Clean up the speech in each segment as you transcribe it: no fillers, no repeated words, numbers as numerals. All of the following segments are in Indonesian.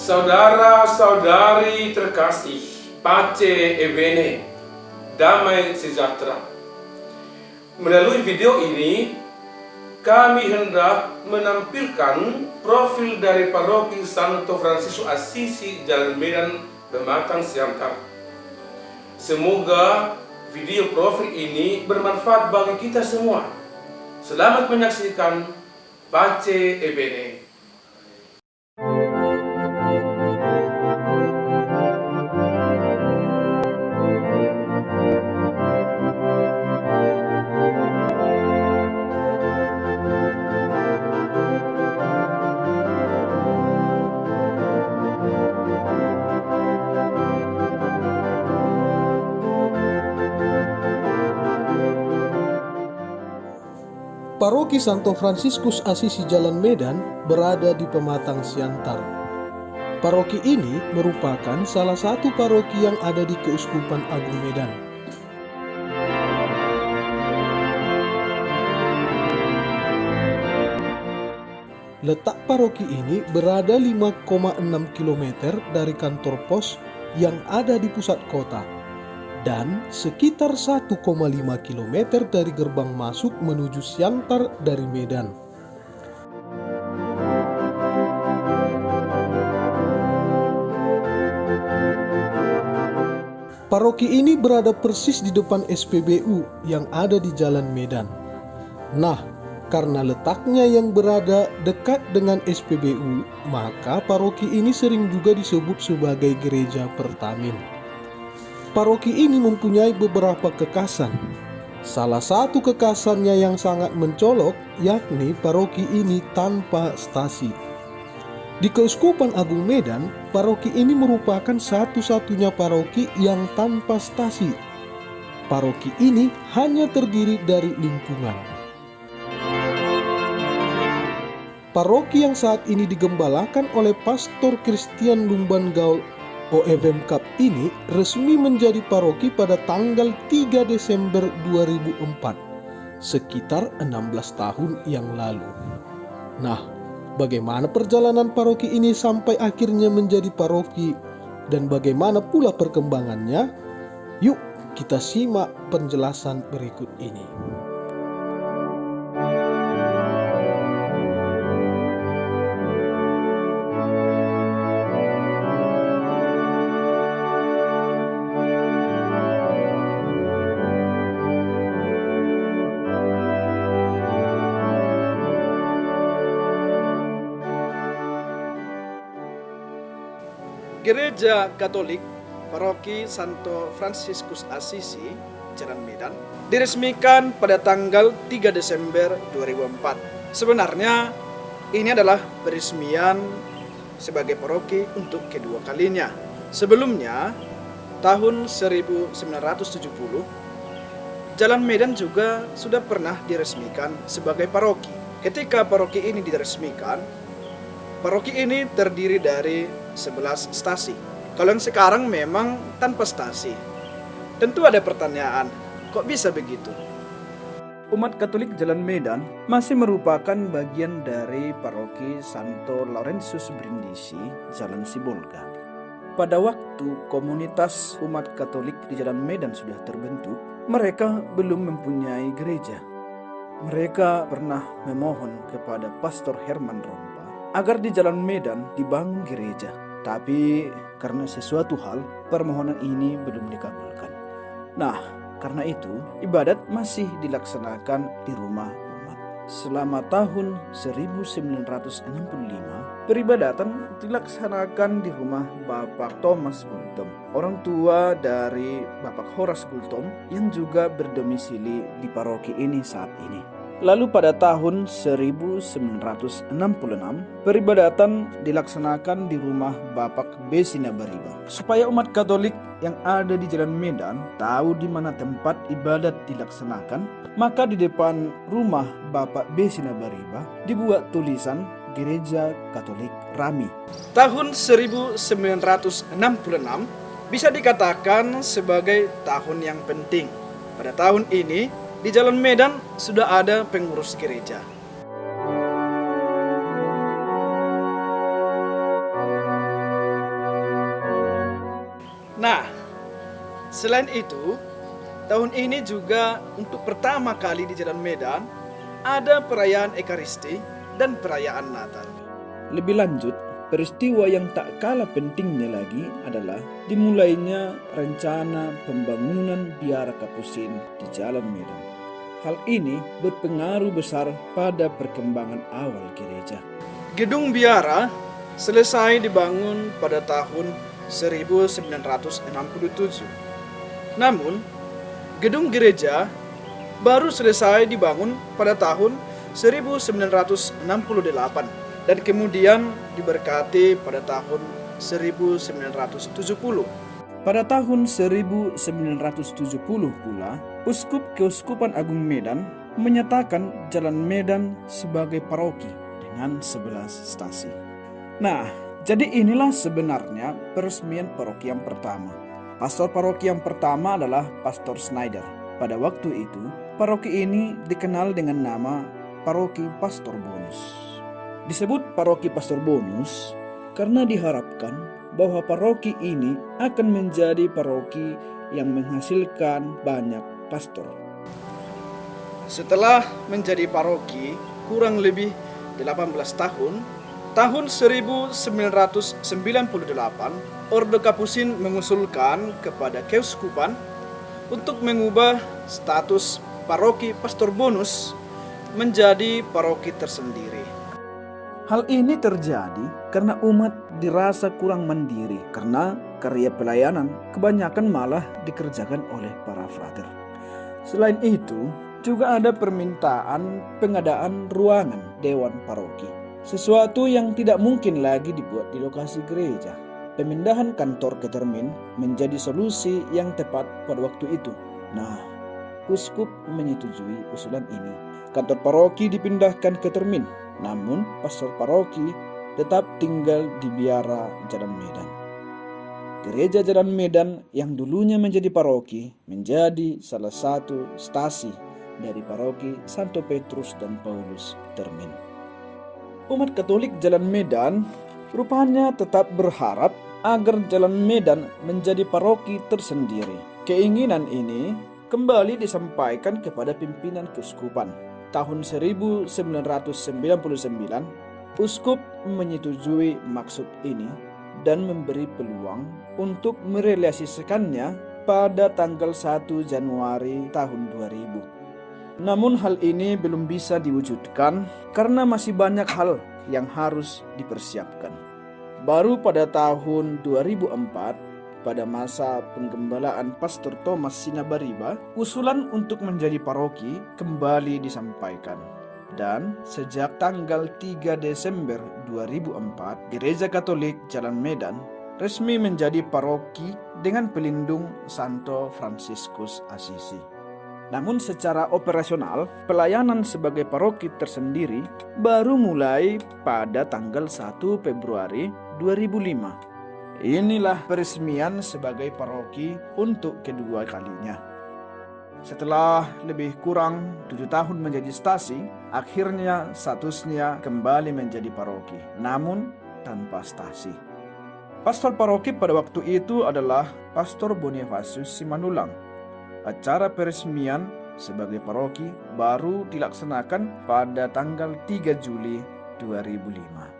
Saudara-saudari terkasih, Pace e Bene, damai sejahtera. Melalui video ini, kami hendak menampilkan profil dari Paroki Santo Fransiskus Assisi Jalan Medan, Pematang Siantar. Semoga video profil ini bermanfaat bagi kita semua. Selamat menyaksikan Pace e Bene. Paroki Santo Fransiskus Assisi Jalan Medan berada di Pematang Siantar. Paroki ini merupakan salah satu paroki yang ada di Keuskupan Agung Medan. Letak paroki ini berada 5,6 km dari kantor pos yang ada di pusat kota dan sekitar 1,5 km dari gerbang masuk menuju Siantar dari Medan. Paroki ini berada persis di depan SPBU yang ada di Jalan Medan. Nah, karena letaknya yang berada dekat dengan SPBU, maka paroki ini sering juga disebut sebagai Gereja Pertamin. Paroki ini mempunyai beberapa kekhasan. Salah satu kekhasannya yang sangat mencolok yakni paroki ini tanpa stasi. Di Keuskupan Agung Medan, paroki ini merupakan satu-satunya paroki yang tanpa stasi. Paroki ini hanya terdiri dari lingkungan. Paroki yang saat ini digembalakan oleh Pastor Christian Lumban Gaul OFM Cup ini resmi menjadi paroki pada tanggal 3 Desember 2004, sekitar 16 tahun yang lalu. Nah, bagaimana perjalanan paroki ini sampai akhirnya menjadi paroki dan bagaimana pula perkembangannya? Yuk kita simak penjelasan berikut ini. Gereja Katolik Paroki Santo Fransiskus Assisi Jalan Medan diresmikan pada tanggal 3 Desember 2004. Sebenarnya ini adalah peresmian sebagai paroki untuk kedua kalinya. Sebelumnya tahun 1970 Jalan Medan juga sudah pernah diresmikan sebagai paroki. Ketika paroki ini diresmikan, paroki ini terdiri dari 11 stasi. Kalau yang sekarang memang tanpa stasi. Tentu ada pertanyaan, kok bisa begitu? Umat Katolik Jalan Medan masih merupakan bagian dari paroki Santo Laurentius Brindisi, Jalan Sibolga. Pada waktu komunitas umat Katolik di Jalan Medan sudah terbentuk, mereka belum mempunyai gereja. Mereka pernah memohon kepada Pastor Herman Rompa agar di Jalan Medan dibangun gereja. Tapi karena sesuatu hal, permohonan ini belum dikabulkan. Nah, karena itu ibadat masih dilaksanakan di rumah umat. Selama tahun 1965, peribadatan dilaksanakan di rumah Bapak Thomas Gultom, orang tua dari Bapak Horace Gultom yang juga berdomisili di paroki ini saat ini. Lalu pada tahun 1966, peribadatan dilaksanakan di rumah Bapak B. Sinabariba. Supaya umat Katolik yang ada di Jalan Medan tahu di mana tempat ibadat dilaksanakan, maka di depan rumah Bapak B. Sinabariba dibuat tulisan Gereja Katolik Rami. Tahun 1966 bisa dikatakan sebagai tahun yang penting. Pada tahun ini, di Jalan Medan sudah ada pengurus gereja. Nah, selain itu, tahun ini juga untuk pertama kali di Jalan Medan ada perayaan Ekaristi dan perayaan Natal. Lebih lanjut, peristiwa yang tak kalah pentingnya lagi adalah dimulainya rencana pembangunan Biara Kapusin di Jalan Medan. Hal ini berpengaruh besar pada perkembangan awal gereja. Gedung Biara selesai dibangun pada tahun 1967. Namun, gedung gereja baru selesai dibangun pada tahun 1968 dan kemudian diberkati pada tahun 1970. Pada tahun 1970 pula, Uskup Keuskupan Agung Medan menyatakan Jalan Medan sebagai paroki dengan 11 stasi. Nah, jadi inilah sebenarnya peresmian paroki yang pertama. Pastor paroki yang pertama adalah Pastor Schneider. Pada waktu itu, paroki ini dikenal dengan nama Paroki Pastor Bonus. Disebut Paroki Pastor Bonus karena diharapkan bahwa paroki ini akan menjadi paroki yang menghasilkan banyak pastor. Setelah menjadi paroki kurang lebih 18 tahun 1998, Ordo Kapusin mengusulkan kepada keuskupan untuk mengubah status paroki Pastor Bonus menjadi paroki tersendiri. Hal ini terjadi karena umat dirasa kurang mandiri karena karya pelayanan kebanyakan malah dikerjakan oleh para frater. Selain itu, juga ada permintaan pengadaan ruangan dewan paroki, sesuatu yang tidak mungkin lagi dibuat di lokasi gereja. Pemindahan kantor ke Termin menjadi solusi yang tepat pada waktu itu. Nah, uskup menyetujui usulan ini. Kantor paroki dipindahkan ke Termin, namun pastor paroki tetap tinggal di Biara Jalan Medan. Gereja Jalan Medan yang dulunya menjadi paroki menjadi salah satu stasi dari paroki Santo Petrus dan Paulus Termin. Umat Katolik Jalan Medan rupanya tetap berharap agar Jalan Medan menjadi paroki tersendiri. Keinginan ini kembali disampaikan kepada pimpinan keuskupan. Tahun 1999, uskup menyetujui maksud ini dan memberi peluang untuk merealisasikannya pada tanggal 1 Januari tahun 2000. Namun hal ini belum bisa diwujudkan karena masih banyak hal yang harus dipersiapkan. Baru pada tahun 2004, pada masa penggembalaan Pastor Thomas Sinabariba, usulan untuk menjadi paroki kembali disampaikan. Dan sejak tanggal 3 Desember 2004, Gereja Katolik Jalan Medan resmi menjadi paroki dengan pelindung Santo Fransiskus Assisi. Namun secara operasional, pelayanan sebagai paroki tersendiri baru mulai pada tanggal 1 Februari 2005. Inilah peresmian sebagai paroki untuk kedua kalinya. Setelah lebih kurang 7 tahun menjadi stasi, akhirnya statusnya kembali menjadi paroki, namun tanpa stasi. Pastor paroki pada waktu itu adalah Pastor Bonifacius Simandulang. Acara peresmian sebagai paroki baru dilaksanakan pada tanggal 3 Juli 2005.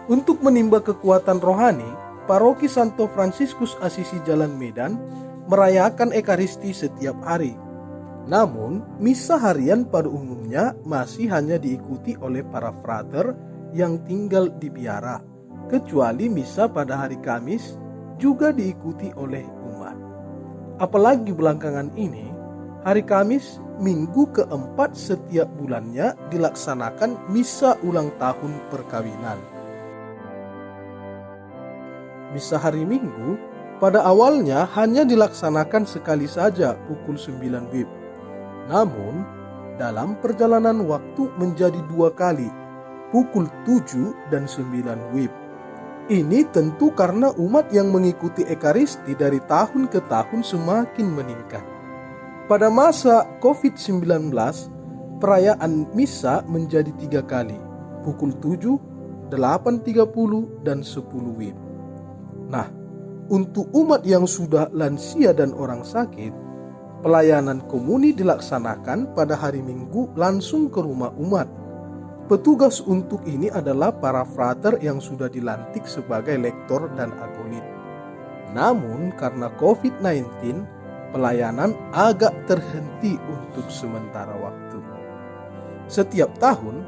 Untuk menimba kekuatan rohani, Paroki Santo Fransiskus Asisi Jalan Medan merayakan Ekaristi setiap hari. Namun, misa harian pada umumnya masih hanya diikuti oleh para frater yang tinggal di biara, kecuali misa pada hari Kamis juga diikuti oleh umat. Apalagi belakangan ini, hari Kamis minggu keempat setiap bulannya dilaksanakan misa ulang tahun perkawinan. Misa hari Minggu pada awalnya hanya dilaksanakan sekali saja pukul 9 WIB. Namun, dalam perjalanan waktu menjadi 2 kali, pukul 7 dan 9 WIB. Ini tentu karena umat yang mengikuti Ekaristi dari tahun ke tahun semakin meningkat. Pada masa COVID-19, perayaan misa menjadi 3 kali, pukul 7, 8.30, dan 10 WIB. Nah, untuk umat yang sudah lansia dan orang sakit, pelayanan komuni dilaksanakan pada hari Minggu langsung ke rumah umat. Petugas untuk ini adalah para frater yang sudah dilantik sebagai lektor dan akolit. Namun karena COVID-19, pelayanan agak terhenti untuk sementara waktu. Setiap tahun,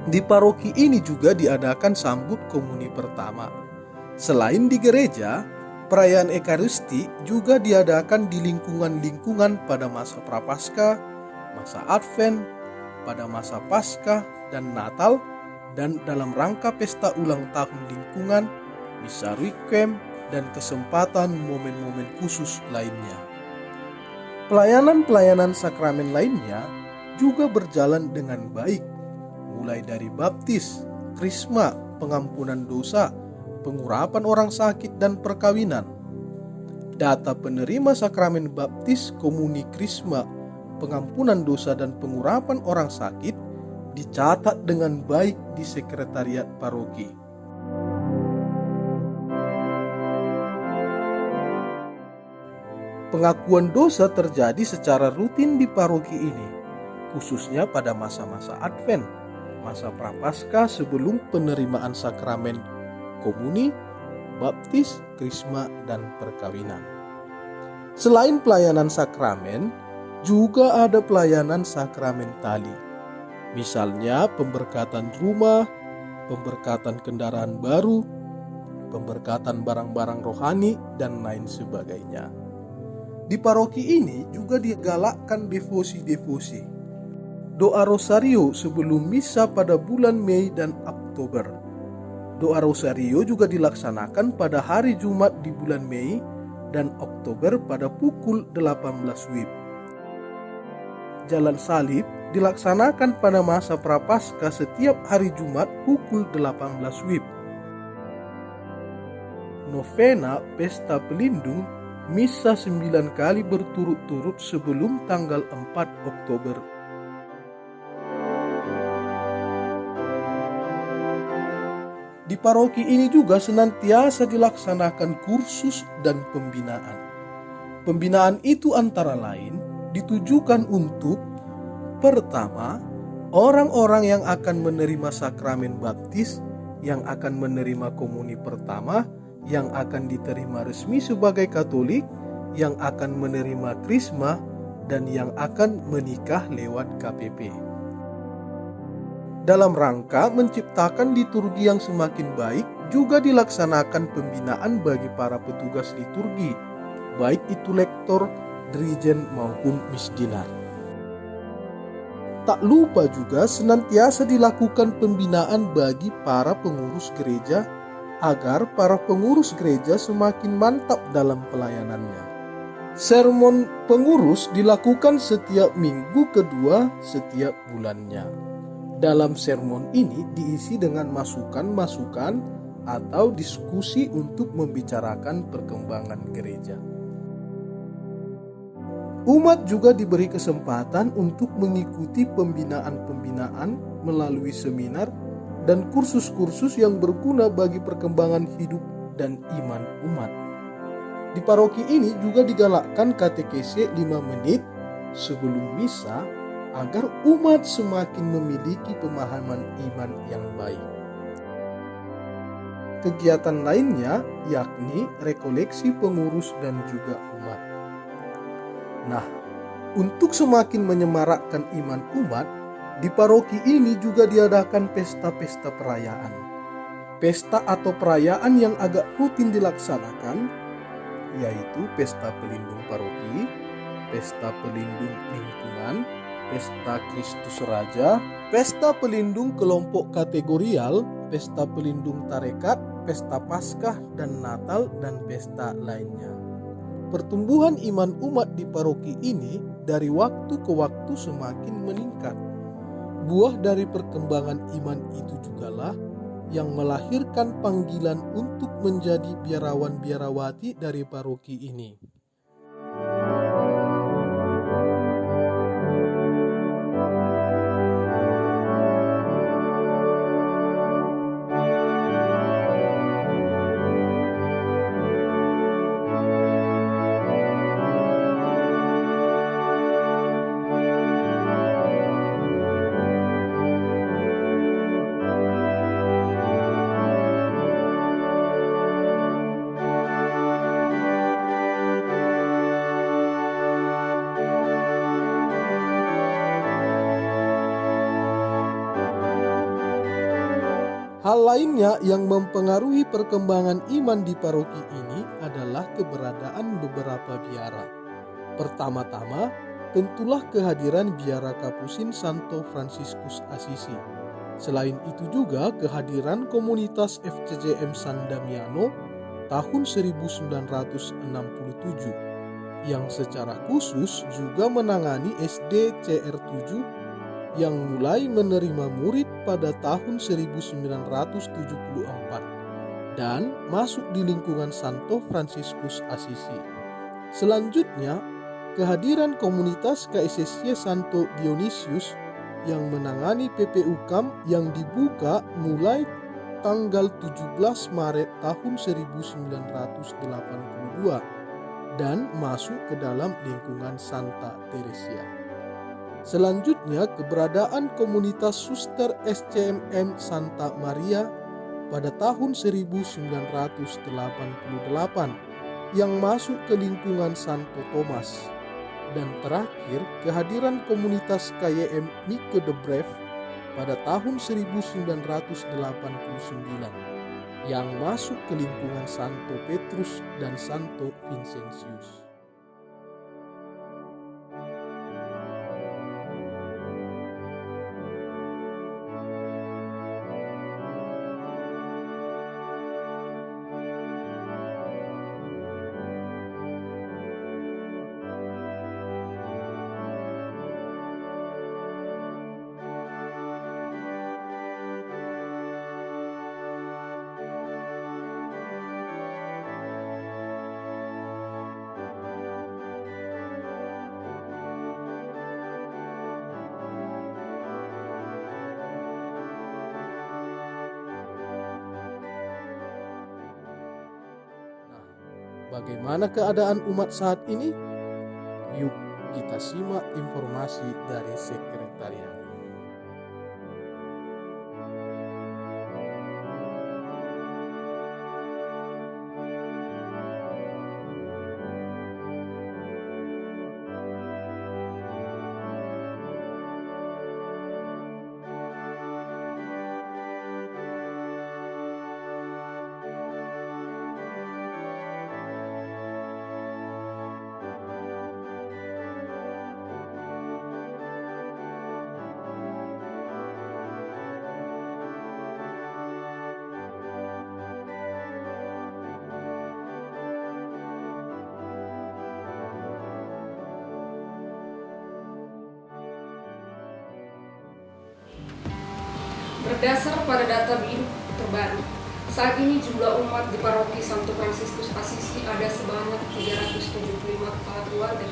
di paroki ini juga diadakan sambut komuni pertama. Selain di gereja, perayaan Ekaristi juga diadakan di lingkungan-lingkungan pada masa Prapaskah, masa Advent, pada masa Paskah dan Natal, dan dalam rangka pesta ulang tahun lingkungan, misa Requiem, dan kesempatan momen-momen khusus lainnya. Pelayanan-pelayanan sakramen lainnya juga berjalan dengan baik, mulai dari baptis, krisma, pengampunan dosa, pengurapan orang sakit, dan perkawinan. Data penerima sakramen baptis, komuni, krisma, pengampunan dosa, dan pengurapan orang sakit dicatat dengan baik di sekretariat paroki. Pengakuan dosa terjadi secara rutin di paroki ini, khususnya pada masa-masa Advent, masa Prapaskah sebelum penerimaan sakramen komuni, baptis, krisma, dan perkawinan. Selain pelayanan sakramen, juga ada pelayanan sakramentali. Misalnya pemberkatan rumah, pemberkatan kendaraan baru, pemberkatan barang-barang rohani, dan lain sebagainya. Di paroki ini juga digalakkan devosi-devosi. Doa rosario sebelum misa pada bulan Mei dan Oktober. Doa rosario juga dilaksanakan pada hari Jumat di bulan Mei dan Oktober pada pukul 18 WIB. Jalan salib dilaksanakan pada masa Prapaskah setiap hari Jumat pukul 18 WIB. Novena Pesta Pelindung misa 9 kali berturut-turut sebelum tanggal 4 Oktober. Di paroki ini juga senantiasa dilaksanakan kursus dan pembinaan. Pembinaan itu antara lain ditujukan untuk: pertama, orang-orang yang akan menerima sakramen baptis, yang akan menerima komuni pertama, yang akan diterima resmi sebagai Katolik, yang akan menerima krisma, dan yang akan menikah lewat KPP. Dalam rangka menciptakan liturgi yang semakin baik, juga dilaksanakan pembinaan bagi para petugas liturgi, baik itu lektor, dirijen maupun misdinar. Tak lupa juga senantiasa dilakukan pembinaan bagi para pengurus gereja, agar para pengurus gereja semakin mantap dalam pelayanannya. Sermon pengurus dilakukan setiap minggu kedua setiap bulannya. Dalam sermon ini diisi dengan masukan-masukan atau diskusi untuk membicarakan perkembangan gereja. Umat juga diberi kesempatan untuk mengikuti pembinaan-pembinaan melalui seminar dan kursus-kursus yang berguna bagi perkembangan hidup dan iman umat. Di paroki ini juga digalakkan katekese 5 menit sebelum misa agar umat semakin memiliki pemahaman iman yang baik. kegiatan lainnya yakni rekoleksi pengurus dan juga umat. Nah, untuk semakin menyemarakkan iman umat, di paroki ini juga diadakan pesta-pesta perayaan. Pesta atau perayaan yang agak rutin dilaksanakan yaitu pesta pelindung paroki, pesta pelindung lingkungan, pesta Kristus Raja, pesta pelindung kelompok kategorial, pesta pelindung tarekat, pesta Paskah dan Natal, dan pesta lainnya. Pertumbuhan iman umat di paroki ini dari waktu ke waktu semakin meningkat. Buah dari perkembangan iman itu jugalah yang melahirkan panggilan untuk menjadi biarawan-biarawati dari paroki ini. Hal lainnya yang mempengaruhi perkembangan iman di paroki ini adalah keberadaan beberapa biara. Pertama-tama, tentulah kehadiran biara Kapusin Santo Fransiskus Assisi. Selain itu juga kehadiran komunitas FCJM San Damiano tahun 1967 yang secara khusus juga menangani SD CR7 yang mulai menerima murid pada tahun 1974 dan masuk di lingkungan Santo Fransiskus Assisi. Selanjutnya, kehadiran komunitas KSSY Santo Dionysius yang menangani PPU-KAM yang dibuka mulai tanggal 17 Maret tahun 1982 dan masuk ke dalam lingkungan Santa Teresia. Selanjutnya, keberadaan komunitas Suster SCMM Santa Maria pada tahun 1988 yang masuk ke lingkungan Santo Thomas. Dan terakhir, kehadiran komunitas KYM Mike de Bref pada tahun 1989 yang masuk ke lingkungan Santo Petrus dan Santo Vincentius. Bagaimana keadaan umat saat ini? Yuk kita simak informasi dari sekretariat. Berdasar pada data BIN terbaru, saat ini jumlah umat di paroki Santo Fransiskus Assisi ada sebanyak 375 kepala keluarga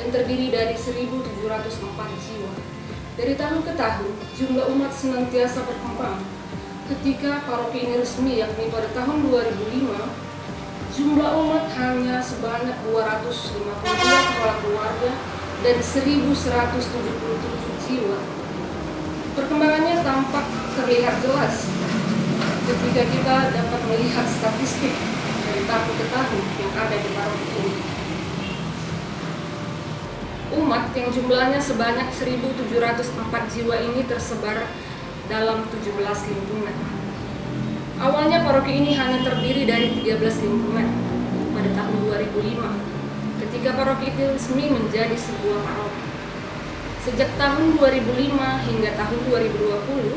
dan terdiri dari 1.704 jiwa. Dari tahun ke tahun, jumlah umat senantiasa berkembang. Ketika paroki ini resmi, yakni pada tahun 2005, jumlah umat hanya sebanyak 252 kepala keluarga dan 1.177 jiwa. Perkembangannya tampak terlihat jelas. ketika kita dapat melihat statistik dari tahun ke tahun yang ada di paroki ini. Umat yang jumlahnya sebanyak 1.704 jiwa ini tersebar dalam 17 lingkungan. Awalnya paroki ini hanya terdiri dari 13 lingkungan pada tahun 2005, ketika paroki itu resmi menjadi sebuah paroki. Sejak tahun 2005 hingga tahun 2020,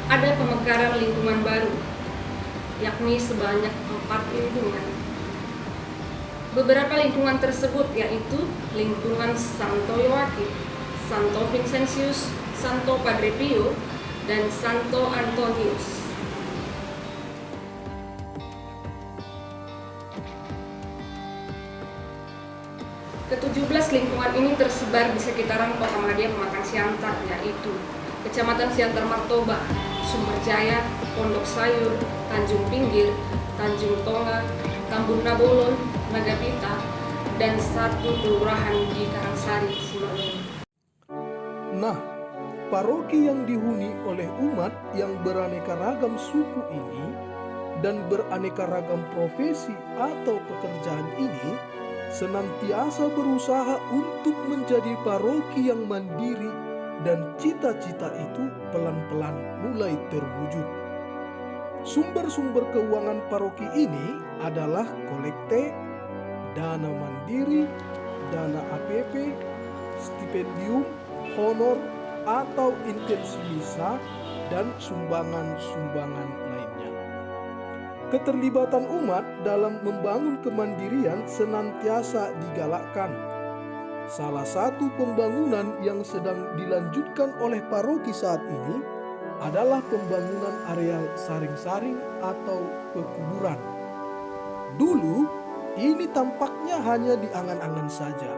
ada pemekaran lingkungan baru, yakni sebanyak 4 lingkungan. Beberapa lingkungan tersebut yaitu lingkungan Santo Yoakim, Santo Vincentius, Santo Padre Pio, dan Santo Antonius. Ke-17 lingkungan ini tersebar di sekitaran Kota Madya Pematang Siantar, yaitu Kecamatan Siantar Martoba, Sumberjaya, Pondok Sayur, Tanjung Pinggir, Tanjung Tonga, Tambun Nabolon, Nagapita, dan 1 kelurahan di Karangsari, Simalungun. Nah, paroki yang dihuni oleh umat yang beraneka ragam suku ini dan beraneka ragam profesi atau pekerjaan ini senantiasa berusaha untuk menjadi paroki yang mandiri, dan cita-cita itu pelan-pelan mulai terwujud. Sumber-sumber keuangan paroki ini adalah kolekte, dana mandiri, dana APP, stipendium, honor atau intensi misa, dan sumbangan-sumbangan lainnya. Keterlibatan umat dalam membangun kemandirian senantiasa digalakkan. Salah satu pembangunan yang sedang dilanjutkan oleh paroki saat ini adalah pembangunan areal saring-saring atau pekuburan. Dulu, ini tampaknya hanya di angan-angan saja.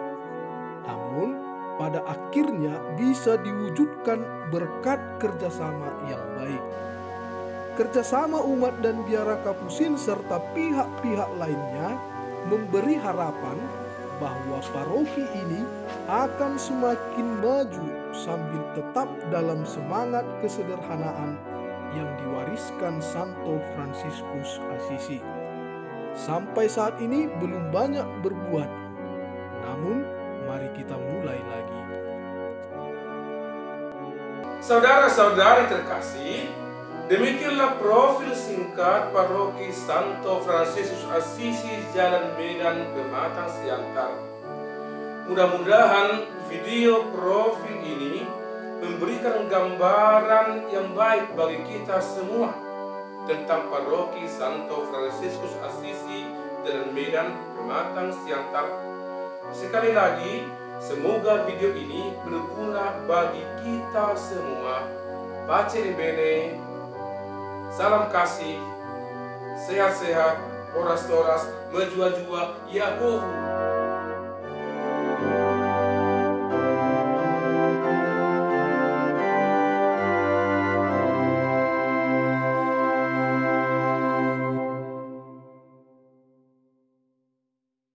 Namun, pada akhirnya bisa diwujudkan berkat kerjasama yang baik. Kerjasama umat dan biara Kapusin serta pihak-pihak lainnya memberi harapan bahwa paroki ini akan semakin maju sambil tetap dalam semangat kesederhanaan yang diwariskan Santo Fransiskus Assisi. Sampai saat ini belum banyak berbuat, namun mari kita mulai lagi. Saudara-saudari terkasih, demikianlah profil singkat Paroki Santo Fransiskus Assisi Jalan Medan Pematang Siantar. Mudah-mudahan video profil ini memberikan gambaran yang baik bagi kita semua tentang Paroki Santo Fransiskus Assisi Jalan Medan Pematang Siantar. Sekali lagi, semoga video ini berguna bagi kita semua. Pace e bene, salam kasih, sehat-sehat, oras-oras, menjua-jua, Yahuhu.